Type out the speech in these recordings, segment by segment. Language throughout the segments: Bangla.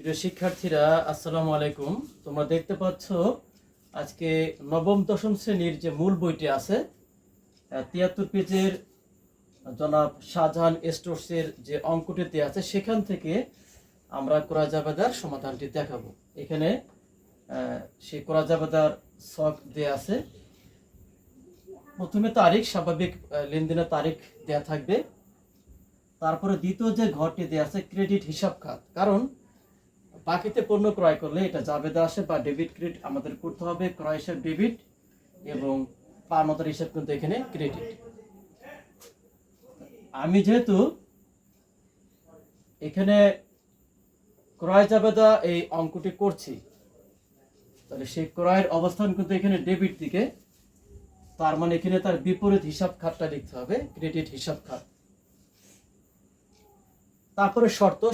প্রিয় শিক্ষার্থীরা, আসসালামু আলাইকুম। তোমরা দেখতে পাচ্ছ আজকে নবম দশম শ্রেণীর যে মূল বইটি আছে ৭৩ পেজের জনাব শাহজাহান স্টোরসের যে অঙ্কটি দেওয়া আছে সেখান থেকে আমরা কোরাজাবেদার সমাধানটি দেখাবো। এখানে সেই কোরাজাবেদার ছক দেয়া আছে। প্রথমে তারিখ, স্বাভাবিক লেনদেনের তারিখ দেয়া থাকবে। তারপরে দ্বিতীয় যে ঘরটি দেয়া আছে ক্রেডিট হিসাব খাত, কারণ বাকিতে পণ্য ক্রয় করলে এটা জাবেদা আসে বা ডেবিট ক্রেডিট আমাদের করতে হবে। ক্রয় হিসাব ডেবিট এবং পাওনাদার হিসাব কিন্তু এখানে ক্রেডিট। আমি যেহেতু এখানে ক্রয় জাবেদা এই অঙ্কটি করছি, তাহলে সেই ক্রয়ের অবস্থান কিন্তু এখানে ডেবিট দিকে, তার মানে এখানে তার বিপরীত হিসাব খাতটা লিখতে হবে, ক্রেডিট হিসাব খাত। তারপরে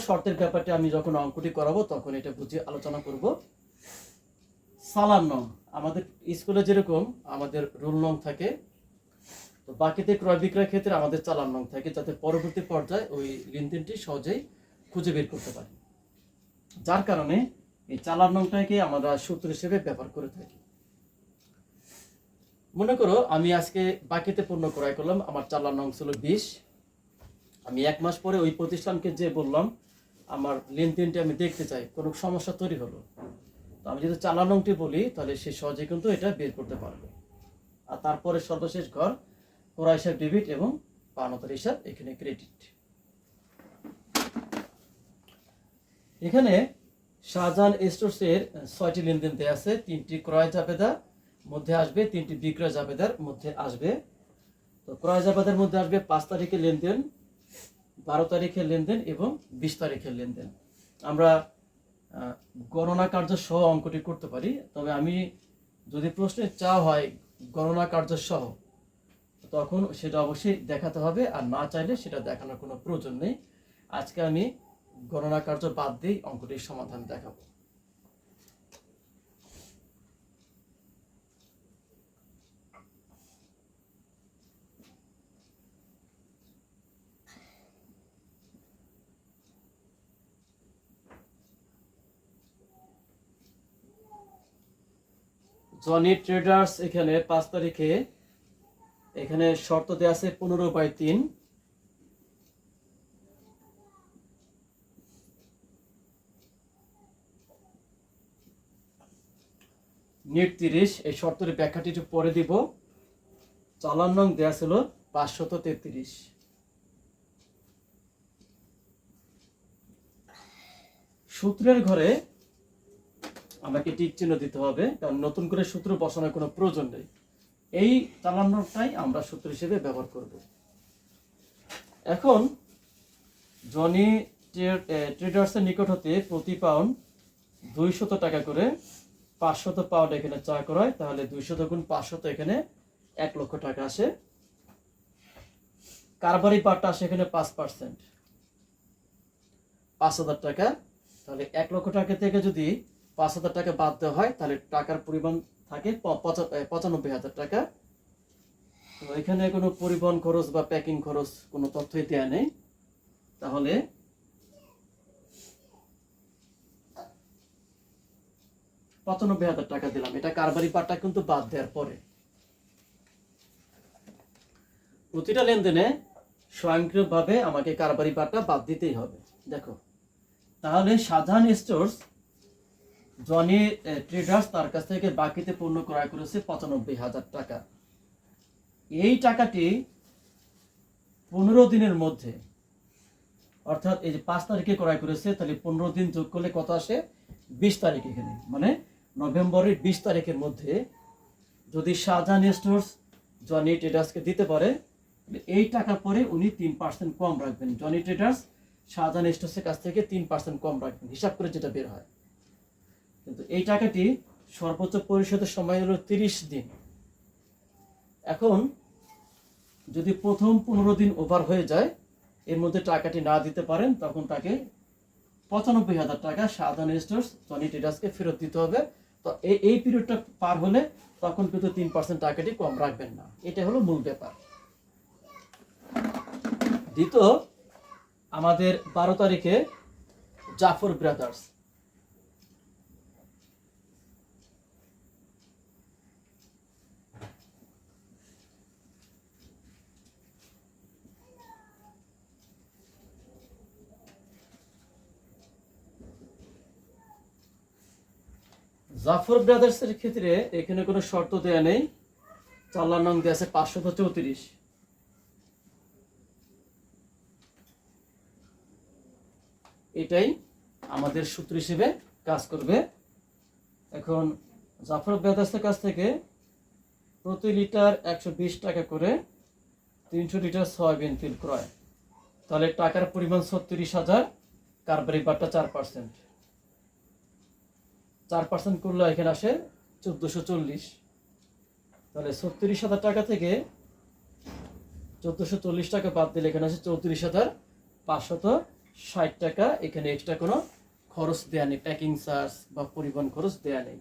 শর্তের ব্যাপারটা আমি যখন অঙ্কটি করাবো তখন এটা বুঝিয়ে আলোচনা করব। চালান নং, আমাদের স্কুলে যেরকম আমাদের রোল নং থাকে, তো বাকিতে ক্রয় বিক্রয় ক্ষেত্রে আমাদের চালান নং থাকে, যাতে পরবর্তী পর্যায়ে ওই লেনদেনটি সহজেই খুঁজে বের করতে পারি। যার কারণে এই চালান নংটাকে আমরা সূত্র হিসেবে ব্যবহার করে থাকি। মনে করো আমি আজকে বাকিতে পণ্য ক্রয় করলাম, আমার চালান নং ছিল 20। আমি 1 মাস পরে ওই প্রতিষ্ঠানকে যে বললাম আমার লেনদেনটি আমি দেখতে চাই, কোনো সমস্যা তৈরি হলো, তো আমি যদি চালান নংটি বলি তাহলে সে সহজে কিন্তু এটা বের করতে পারবে। আর তারপরে সর্বশেষ ঘর ক্রয় হিসাব ডেবিট এবং পাওনাদার হিসাব এখানে ক্রেডিট। এখানে শাহজাহান স্টোরসের 6টি লেনদেন দেওয়া আছে। 3টি ক্রয় জাবেদা মধ্যে আসবে, 3টি বিক্রয় জাবেদার মধ্যে আসবে। তো ক্রয় জাবেদার মধ্যে আসবে 5 তারিখের লেনদেন, 12 তারিখের লেনদেন এবং 20 তারিখের লেনদেন। আমরা গণনা কার্য সহ অঙ্কটি করতে পারি, তবে আমি যদি প্রশ্নে চাওয়া হয় গণনা কার্য সহ, তখন সেটা অবশ্যই দেখাতে হবে, আর না চাইলে সেটা দেখানোর কোনো প্রয়োজন নেই। আজকে আমি গণনা কার্য বাদ দিয়ে অঙ্কটির সমাধান দেখাবো। জনি ট্রেডার্স এখানে 5 তারিখে এখানে শর্ত দেওয়া আছে 15/3। নেট 30, এই শর্তের ব্যাখ্যাটি একটু পরে দিব। চালান নং দেওয়া ছিল 533। সূত্রের ঘরে আমাকে টিক চিহ্ন দিতে হবে, কারণ নতুন করে সূত্র বসানোর কোনো প্রয়োজন নেই। এই চালান নংটাই আমরা সূত্র হিসেবে ব্যবহার করব। এখন জনি ট্রেডার্সের নিকট হতে প্রতি পাউন্ড 200 টাকা করে 500 পাউন্ড এখানে চা করায়, তাহলে 200 গুণ 500 এখানে 1 লক্ষ টাকা আসে। কারবারি পাটটা আসে এখানে 5%, 5,000 টাকা। তাহলে 1 লক্ষ টাকা থেকে যদি 5,000 টাকা বাদ দেওয়া হয় তাহলে টাকার পরিমাণ থাকে 95,000 টাকা। তো এখানে কোনো পরিবহন খরচ বা প্যাকিং খরচ কোনো তথ্যই দেয়া নেই, তাহলে 95,000 টাকা দিলাম। এটা কারবারি পাটটা কিন্তু বাদ দেওয়ার পরে। প্রতিটা লেনদেনে স্বয়ংক্রিয়ভাবে আমাকে কারবারি পাটটা বাদ দিতেই হবে। দেখো, তাহলে শাহজাহান স্টোরস জনি ট্রেডার্স তার কাছ থেকে বাকিতে পণ্য ক্রয় করেছে 95,000 টাকা। এই টাকাটি 15 দিনের মধ্যে, অর্থাৎ এই যে 5 তারিখে ক্রয় করেছে, তাহলে 15 দিন যোগ করলে কত আসে? 20 তারিখ। এখানে মানে নভেম্বরের 20 তারিখের মধ্যে যদি শাহজাহান স্টোরস জনি ট্রেডার্সকে দিতে পারে, এই টাকা পরে উনি 3% কম রাখবেন। জনি ট্রেডার্স শাহজাহান স্টোরসের কাছ থেকে 3% কম রাখবেন, হিসাব করে যেটা বের হয়। কিন্তু এই টাকাটি সর্বোচ্চ পরিশোধের সময় হলো 30 দিন। এখন যদি প্রথম 15 দিন ওভার হয়ে যায়, এর মধ্যে টাকাটি না দিতে পারেন, তখন তাকে 95,000 টাকা শাহজাহান স্টোরস জনি ট্রেডার্সকে ফেরত দিতে হবে। তো এই পিরিয়ডটা পার হলে তখন কিন্তু 3% টাকাটি কম রাখবেন না। এটা হলো মূল ব্যাপার। দ্বিতীয়, আমাদের 12 তারিখে জাফর ব্রাদার্স জাফর ব্রাদার্সের ক্ষেত্রে এখানে কোনো শর্ত দেয়া নেই। চালান নং দেয়া আছে 534। এটাই আমাদের সূত্র হিসেবে কাজ করবে। এখন জাফর ব্রাদার্সের কাছ থেকে প্রতি লিটার 120 টাকা করে 300 লিটার সয়াবিন তেল ক্রয়, তাহলে টাকার পরিমাণ 36,000, কারবারি বাট্টা 4%। 4% করলে এখানে আসে 1440। তাহলে 36,000 টাকা থেকে 1440 টাকা বাদ দিলে এখানে আসে 34,560 টাকা। এখানে এক্সট্রা কোনো খরচ দেয়া নেই, প্যাকিং চার্জ বা পরিবহন খরচ দেয়া নেই।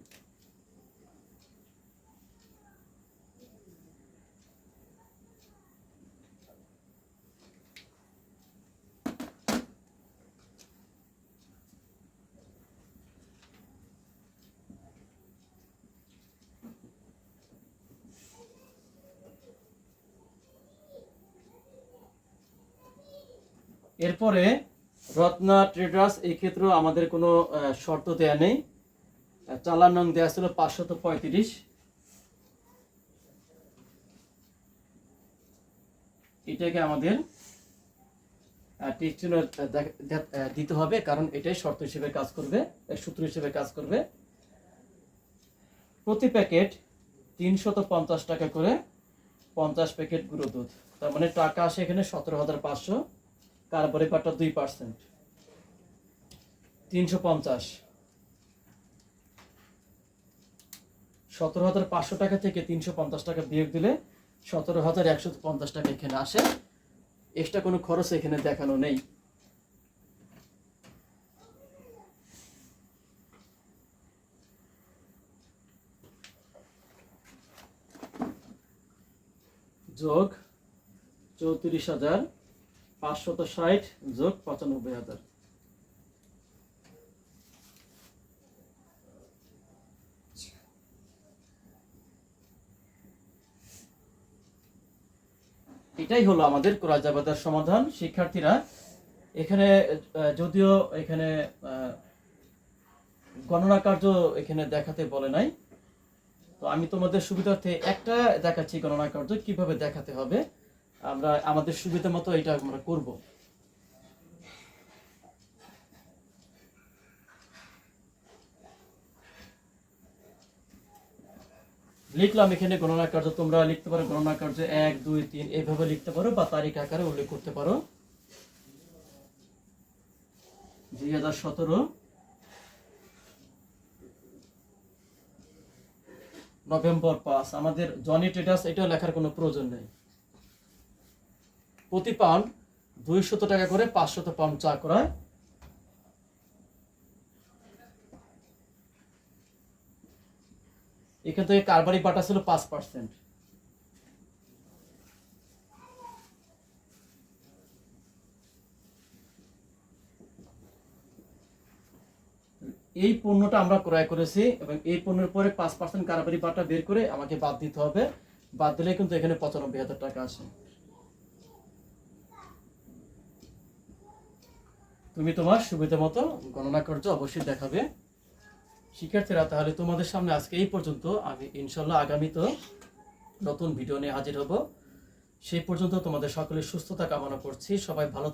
এরপরে রত্না ট্রেডার্স, এই ক্ষেত্রেও আমাদের কোনো শর্ত দেয়া নেই। চালান নং দেয়া ছিল 535। এটাকে আমাদের টেক্সট দিতে হবে, কারণ এটাই শর্ত হিসেবে কাজ করবে, সূত্র হিসেবে কাজ করবে। প্রতি প্যাকেট 350 টাকা করে 50 প্যাকেট গুঁড়ো দুধ, তার মানে টাকা আসে এখানে 17,500, কারবারি বাট্টা 2%। 350, 17,500 টাকা থেকে 350 টাকা বিয়োগ দিলে 17,150 টাকা এখানে আসে। এক্সট্রা কোনো খরচ এখানে দেখানো নেই। যোগ 34,560 যোগ 95,000। এটাই হলো আমাদের ক্রয় জাবেদার সমাধান। শিক্ষার্থীরা, এখানে যদিও এখানে গণনা কার্য এখানে দেখাতে বলে নাই, তো আমি তোমাদের সুবিধার্থে একটা দেখাচ্ছি গণনা কার্য কিভাবে দেখাতে হবে। আমরা আমাদের সুবিধা মতো এটা আমরা করব। লিখলাম এখানে গণনা কার্য, তোমরা লিখতে পারো গণনা কার্য 1, 2, 3 এইভাবে লিখতে পারো, বা তারিখ আকারে উল্লেখ করতে পারো। 2017 নভেম্বর 5। আমাদের জনি ট্রেডার্স এটা লেখার কোনো প্রয়োজন নেই। প্রতি পাউন্ড 200 টাকা করে 500 পাউন্ড চা করায়। এখান থেকে কারবারি বাটা ছিল 5%। এই পণ্যটা আমরা ক্রয় করেছি এবং এই পণ্যের পরে 5% কারবারি বাটা বের করে আমাকে বাদ দিতে হবে। বাদ দিলে কিন্তু এখানে 95,000 টাকা আসে। তুমি তোমার সুবিধা মতো গণনা করছো, অবশ্যই দেখাবে। শিক্ষার্থীরা, তাহলে তোমাদের সামনে আজকে এই পর্যন্ত। আমি ইনশাল্লাহ আগামীতে নতুন ভিডিও নিয়ে হাজির হব। সেই পর্যন্ত তোমাদের সকলের সুস্থতা কামনা করছি। সবাই ভালো